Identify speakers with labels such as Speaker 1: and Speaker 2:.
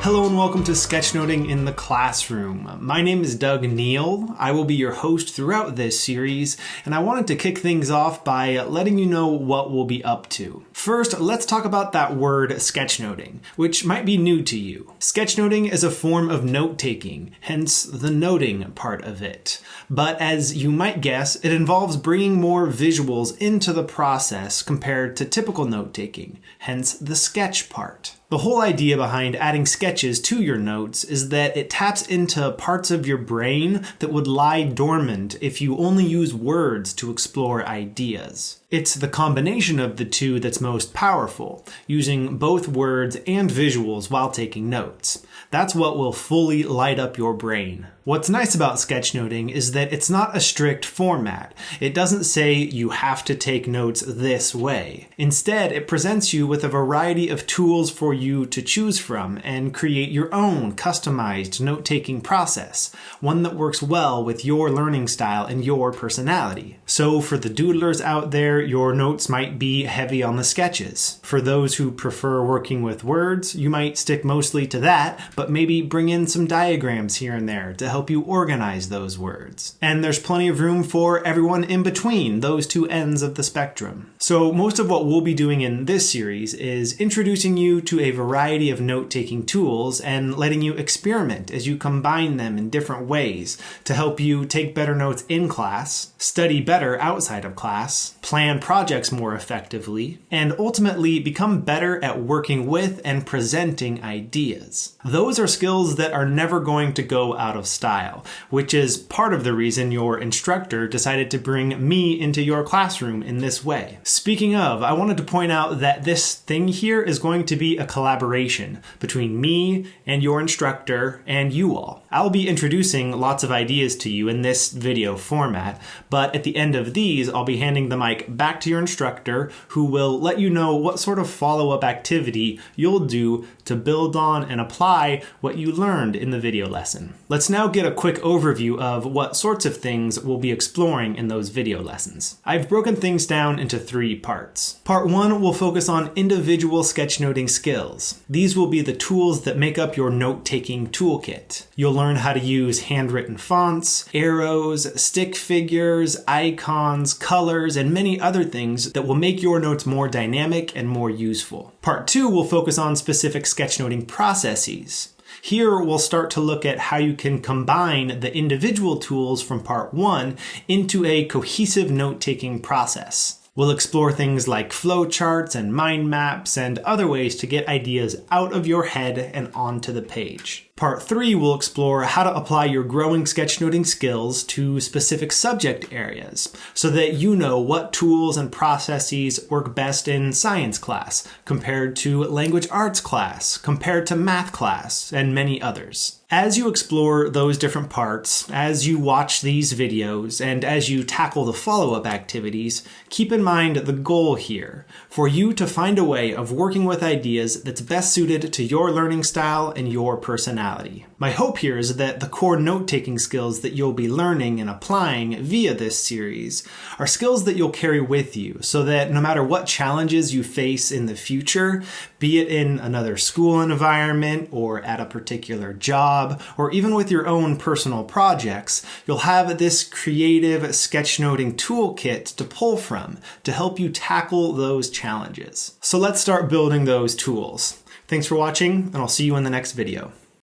Speaker 1: Hello and welcome to Sketchnoting in the Classroom. My name is Doug Neill. I will be your host throughout this series, and I wanted to kick things off by letting you know what we'll be up to. First, let's talk about that word sketchnoting, which might be new to you. Sketchnoting is a form of note-taking, hence the noting part of it. But as you might guess, it involves bringing more visuals into the process compared to typical note-taking, hence the sketch part. The whole idea behind adding sketches to your notes is that it taps into parts of your brain that would lie dormant if you only use words to explore ideas. It's the combination of the two that's most powerful, using both words and visuals while taking notes. That's what will fully light up your brain. What's nice about sketchnoting is that it's not a strict format. It doesn't say you have to take notes this way. Instead, it presents you with a variety of tools for you to choose from and create your own customized note-taking process, one that works well with your learning style and your personality. So for the doodlers out there, your notes might be heavy on the sketches. For those who prefer working with words, you might stick mostly to that, but maybe bring in some diagrams here and there to help you organize those words. And there's plenty of room for everyone in between those two ends of the spectrum. So most of what we'll be doing in this series is introducing you to a variety of note-taking tools and letting you experiment as you combine them in different ways to help you take better notes in class, study better outside of class, plan projects more effectively, and ultimately become better at working with and presenting ideas. Those are skills that are never going to go out of style, which is part of the reason your instructor decided to bring me into your classroom in this way. Speaking of, I wanted to point out that this thing here is going to be a collaboration between me and your instructor and you all. I'll be introducing lots of ideas to you in this video format, but at the end of these, I'll be handing the mic back to your instructor, who will let you know what sort of follow-up activity you'll do to build on and apply what you learned in the video lesson. Let's now get a quick overview of what sorts of things we'll be exploring in those video lessons. I've broken things down into 3 parts. Part 1 will focus on individual sketchnoting skills. These will be the tools that make up your note-taking toolkit. You'll learn how to use handwritten fonts, arrows, stick figures, icons, colors, and many other things that will make your notes more dynamic and more useful. Part 2 will focus on specific sketchnoting processes. Here we'll start to look at how you can combine the individual tools from part 1 into a cohesive note-taking process. We'll explore things like flowcharts and mind maps and other ways to get ideas out of your head and onto the page. Part 3 will explore how to apply your growing sketchnoting skills to specific subject areas so that you know what tools and processes work best in science class compared to language arts class, compared to math class, and many others. As you explore those different parts, as you watch these videos, and as you tackle the follow-up activities, keep in mind the goal here, for you to find a way of working with ideas that's best suited to your learning style and your personality. My hope here is that the core note-taking skills that you'll be learning and applying via this series are skills that you'll carry with you so that no matter what challenges you face in the future, be it in another school environment or at a particular job, or even with your own personal projects, you'll have this creative sketchnoting toolkit to pull from to help you tackle those challenges. So let's start building those tools. Thanks for watching, and I'll see you in the next video.